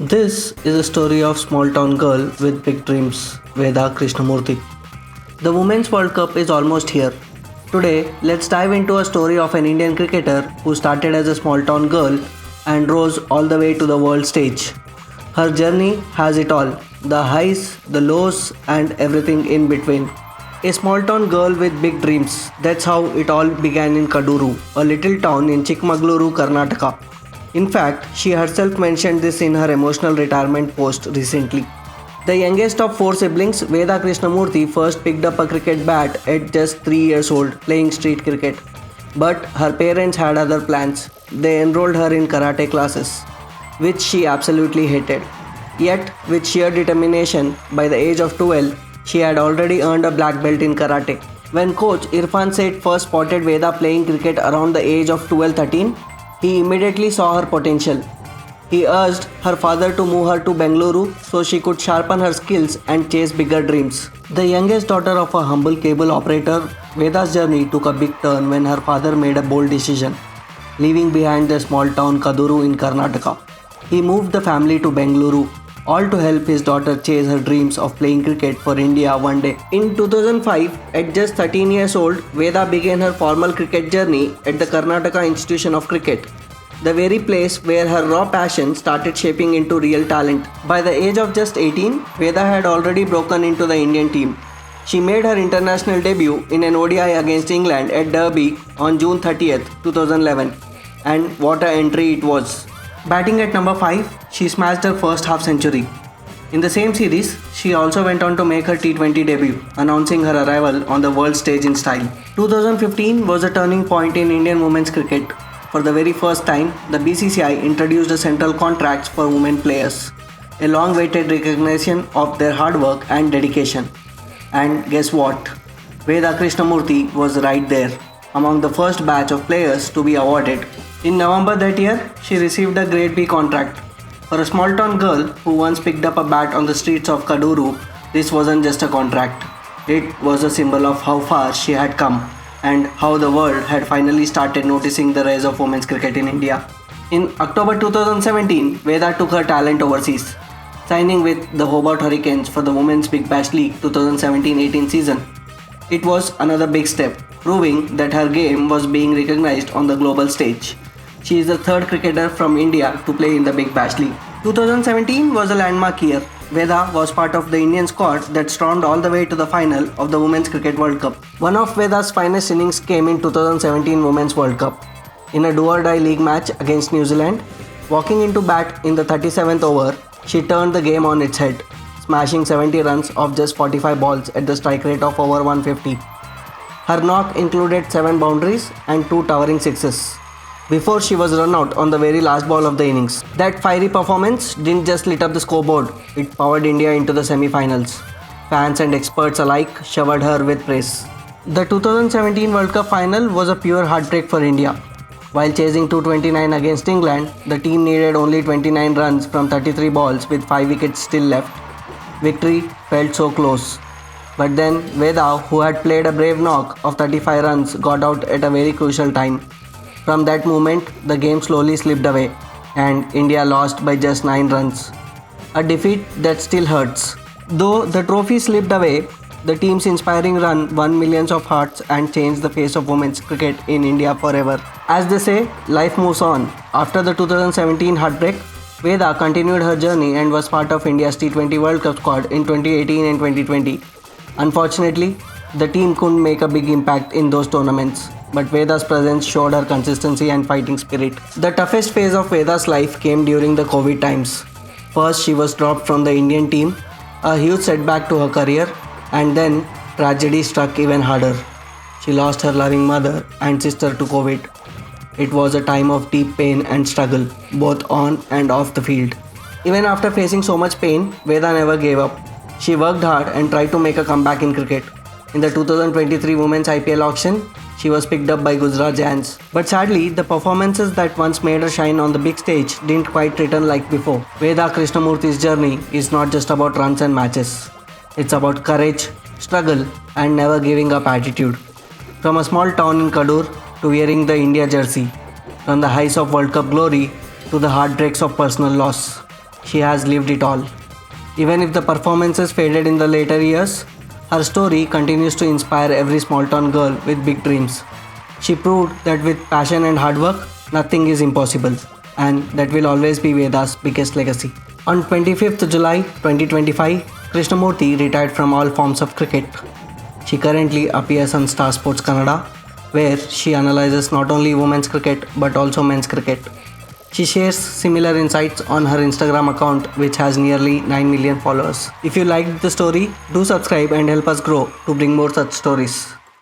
This is a story of small town girl with big dreams, Veda Krishnamurthy. The Women's World Cup is almost here. Today, let's dive into a story of an Indian cricketer who started as a small town girl and rose all the way to the world stage. Her journey has it all, the highs, the lows, and everything in between. A small town girl with big dreams. That's how it all began in Kaduru, a little town in Chikmagaluru, Karnataka. In fact, she herself mentioned this in her emotional retirement post recently. The youngest of four siblings, Veda Krishnamurthy first picked up a cricket bat at just 3 years old, playing street cricket. But her parents had other plans. They enrolled her in karate classes, which she absolutely hated. Yet, with sheer determination, by the age of 12, she had already earned a black belt in karate. When coach Irfan Seth first spotted Veda playing cricket around the age of 12-13, he immediately saw her potential. He urged her father to move her to Bengaluru so she could sharpen her skills and chase bigger dreams. The youngest daughter of a humble cable operator, Veda's journey took a big turn when her father made a bold decision, leaving behind the small town Kaduru in Karnataka. He moved the family to Bengaluru, all to help his daughter chase her dreams of playing cricket for India one day. In 2005, at just 13 years old, Veda began her formal cricket journey at the Karnataka Institution of Cricket, the very place where her raw passion started shaping into real talent. By the age of just 18, Veda had already broken into the Indian team. She made her international debut in an ODI against England at Derby on June 30th, 2011. And what an entry it was. Batting at number 5, she smashed her first half century. In the same series, she also went on to make her T20 debut, announcing her arrival on the world stage in style. 2015 was a turning point in Indian women's cricket. For the very first time, the BCCI introduced a central contracts for women players, a long-awaited recognition of their hard work and dedication. And guess what? Veda Krishnamurthy was right there, among the first batch of players to be awarded. In November that year, she received a Grade B contract. For a small town girl who once picked up a bat on the streets of Kaduru, this wasn't just a contract. It was a symbol of how far she had come and how the world had finally started noticing the rise of women's cricket in India. In October 2017, Veda took her talent overseas, signing with the Hobart Hurricanes for the Women's Big Bash League 2017-18 season. It was another big step, proving that her game was being recognized on the global stage. She is the third cricketer from India to play in the Big Bash League. 2017 was a landmark year. Veda was part of the Indian squad that stormed all the way to the final of the Women's Cricket World Cup. One of Veda's finest innings came in 2017 Women's World Cup. In a do-or-die league match against New Zealand, walking into bat in the 37th over, she turned the game on its head, smashing 70 runs off just 45 balls at the strike rate of over 150. Her knock included 7 boundaries and 2 towering sixes, before she was run out on the very last ball of the innings. That fiery performance didn't just lit up the scoreboard, it powered India into the semi-finals. Fans and experts alike showered her with praise. The 2017 World Cup final was a pure heartbreak for India. While chasing 229 against England, the team needed only 29 runs from 33 balls with 5 wickets still left. Victory felt so close. But then Veda, who had played a brave knock of 35 runs, got out at a very crucial time. From that moment, the game slowly slipped away and India lost by just 9 runs. A defeat that still hurts. Though the trophy slipped away, the team's inspiring run won millions of hearts and changed the face of women's cricket in India forever. As they say, life moves on. After the 2017 heartbreak, Veda continued her journey and was part of India's T20 World Cup squad in 2018 and 2020. Unfortunately, the team couldn't make a big impact in those tournaments, but Veda's presence showed her consistency and fighting spirit. The toughest phase of Veda's life came during the COVID times. First, she was dropped from the Indian team, a huge setback to her career, and then tragedy struck even harder. She lost her loving mother and sister to COVID. It was a time of deep pain and struggle, both on and off the field. Even after facing so much pain, Veda never gave up. She worked hard and tried to make a comeback in cricket. In the 2023 Women's IPL auction, she was picked up by Gujarat Giants. But sadly, the performances that once made her shine on the big stage didn't quite return like before. Veda Krishnamurthy's journey is not just about runs and matches. It's about courage, struggle, and never giving up attitude. From a small town in Kaduru to wearing the India jersey, from the heights of World Cup glory to the heartbreaks of personal loss, she has lived it all. Even if the performances faded in the later years, her story continues to inspire every small town girl with big dreams. She proved that with passion and hard work, nothing is impossible, and that will always be Veda's biggest legacy. On 25th July 2025, Krishnamurthy retired from all forms of cricket. She currently appears on Star Sports Kannada, where she analyzes not only women's cricket but also men's cricket. She shares similar insights on her Instagram account, which has nearly 9 million followers. If you liked the story, do subscribe and help us grow to bring more such stories.